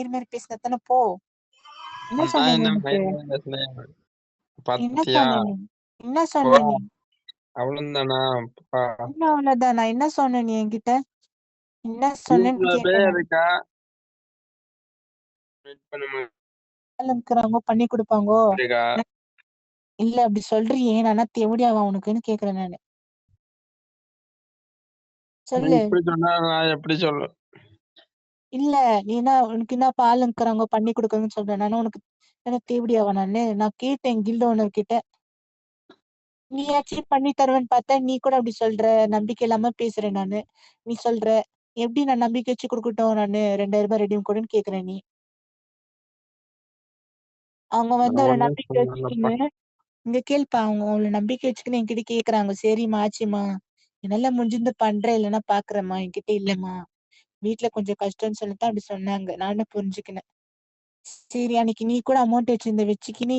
மாதிரி பேசினா தானே போ. என்ன நான் சொன்ன நீ என்ன எனக்கு? மயிர் பேசுனேன் என்ன பாத்தியா? சொன்ன நீ? என்ன போ சொன்ன நீ? அவ்வளவுதானா? என்ன அவ்வளவுதான்? நான் என்ன சொன்ன நீ என்கிட்ட? என்ன சொன்னேன்னு இவ்வளவு கேக்குறேன் பேர் நான். இருக்கா வெயிட் பண்ணுமா இருக்கிறாங்க பண்ணி கொடுப்பாங்கோ. இருக்கா? இல்ல அப்படி சொல்றியே, நானா தேவடியாவா உனக்குன்னு கேக்குறேன் நானு. நீ சொல்லு. இப்படி சொன்னா நான் எப்படி சொல்லுவேன்? இல்ல நீ என்ன உனக்கு என்ன பால் இருக்கிறாங்க பண்ணி கொடுக்கறதுன்னு சொல்றேன் நானு. உனக்கு என்ன தேவடியாவா நானு? நான் கேட்டேன் கில்ட ஓனர் கிட்ட. நீயாச்சும் பண்ணி தருவேன்னு பார்த்தா நீ கூட அப்படி சொல்ற. நம்பிக்கை இல்லாம பேசுறேன் நானு. நீ சொல்ற எப்படி நான் நம்பிக்கை வச்சு கொடுக்கட்டும்? நானு 2000 ரெடியும் கொடுன்னு கேக்குறேன் நீ. அவங்க வந்து நான் அவளை ஒண்ணும் நம்பிக்கை சொல்லலப்பா. வச்சுக்கின்னு இங்க கேள்ப்பா, அவங்க அவளை நம்பிக்கை வச்சுக்கின்னு என்கிட்ட கேக்குறாங்க. சரிம்மா ஆச்சுமா, என்னால முடிஞ்சிருந்து பண்றேன், இல்லைன்னா பாக்குறேம்மா, என்கிட்ட இல்லம்மா, வீட்டுல கொஞ்சம் கஷ்டம்னு சொல்லிட்டு அப்படி சொன்னாங்க. நானும் புரிஞ்சுக்கினேன். சரி அன்னைக்கு நீ கூட அமௌண்ட் வச்சிருந்த வச்சுக்கின்னு